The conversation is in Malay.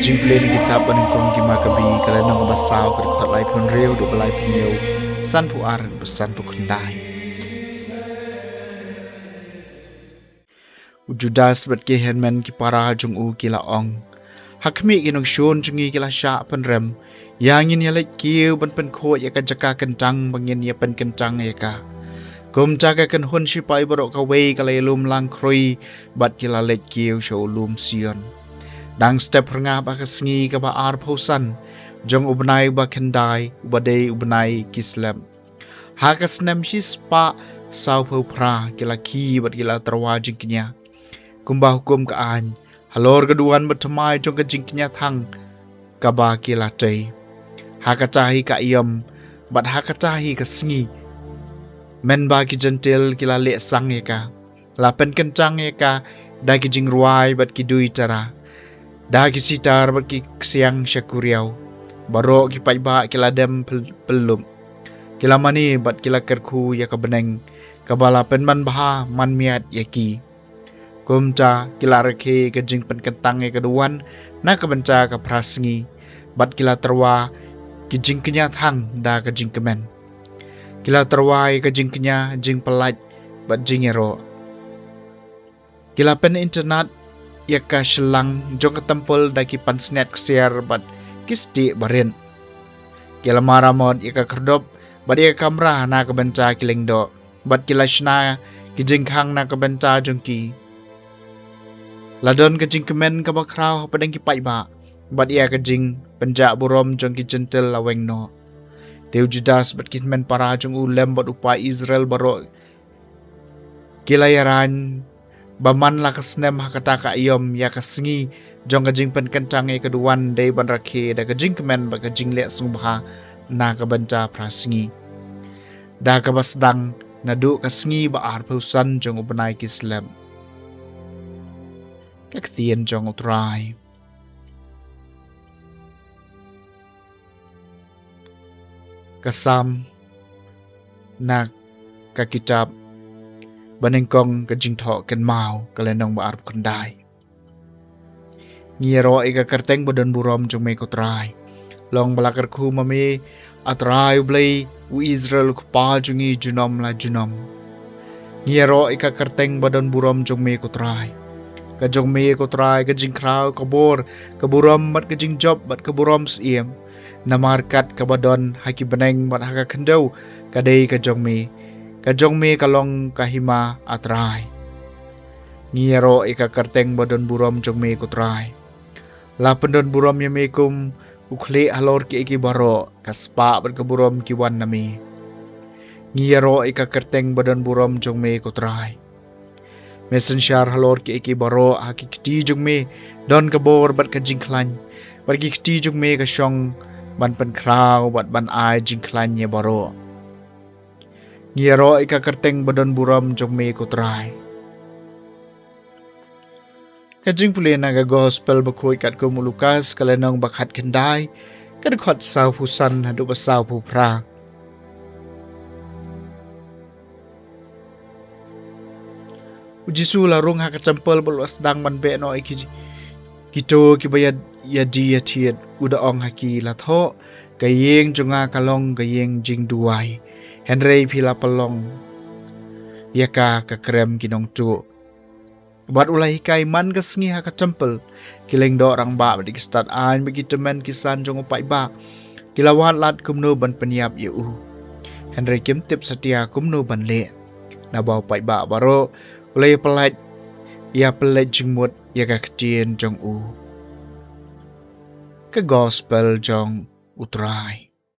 jing plen kitab ban kong ki makabi kala nong basaw ka khot lai phun reu du balai phun san pu ar san pu khandai Judas bat ke henman ki para jung u ki la ong hakmi ki nong shon jungi ki la sha pan rem yangin ya lek kiu ban pen kho ya ka jaka kentang bangin ya pen kentang ya ka kum jaga kan hun si pai borok ka wei ka lum lang krui bat ki la lek kiu show lum sion dang step renga ba ka sngi ka ba ar phosan jong ubnai ba khendai ubadei ubnai kislam ha ka snem shi spa sau pho pra ki la ki bat ki la trawa jingnya kumba hukum ka an halor keduan bertemai jong ke jingnya thang kaba kila tei hakacahi ka iam bat hakacahi ka sngi men ba ki jentil kila le sang eka lapen kencang eka da ki jing ruai bat ki dui cara da ki sitar bat ki siang syakuriau baro ki pai ba kila dem pelum kila mani bat kila kerku ya ka beneng kabala pen man baha man miat yaki kumca kila reke ke jing pen kentang ke keduan na ke benca ke prasngi bat kila terwa ke jing kenya thang da ke jing kemen kila terwa ke jing kenya jing pelaj bat jing ero kila pen internet ya ka selang jong ke tempel da ki pansnet share bat kisti baren kila maramod ya ka kerdop bat ya kamera na ke benca kileng do bat kila shna ke jing khang na ke benca jong ki Ladon ke jing kemen ke bakrau padang ki pai ba bat ia ke jing penjak burom jong ki jentel laweng no teu Judas bat ki men para jong ulem bat upai Israel baro kilayaran baman la kesnem hakata ka iom ya kesengi jong ke jing pen kentang e keduan dei ban rakhe da ke jing kemen ba ke jing le sungba na ke banca prasengi da ke basdang nadu kesengi ba ar phusan jong ubenai ki slem các tiền trong một rai kasam na ka kitab banengkong ka jingtho ken mau kalenong ba arp kondai ngiro ika kerteng badan burom jong me kotrai long balakar khu mami atrai blai u Israel ku pa jungi junom la junom ngiro ika kerteng badan burom jong me kotrai ka jong me ko try ka jing kraw ka bor ka buram mat ka jing job bat ka buram siem namarkat ka badon haki beneng mat haka khendau ka dei ka jong me ka long ka hima atrai ngiro ika karteng badon buram jong me ko try la pendon buram ya me kum ukhle halor ki iki baro ka spa bat ka buram ki wan nami ngiro ika karteng badon buram jong me ko try Messenger halor ki eki baro haki kti jung me don kabor bat ka jing klan bat ki kti jung me ka shong ban pen kraw bat ban ai jing klan ye baro ngiro ika kerteng badon buram jung me ko trai ka jing pule na ga gospel bakoi kat ko Lukas kalenong bakhat kendai kad khot saw pusan hadu basaw pu pra Jisu larung haka campel beluas dang man be no iki kito ki bayad ya di ya tiet uda ong haki la tho kayeng jonga kalong kayeng jing duai Henry pila pelong yaka ka krem kinong tu bat ulai kai man ka sngi haka campel kileng do rang ba di start an begitu men kisan jong upai ba kilawat lat kumno ban peniap yu Henry kim tip setia kumno ban le na bau pai ba baro Ulai pelat ia pelat jengmut ia ka ketien jong u ke gospel jong utrai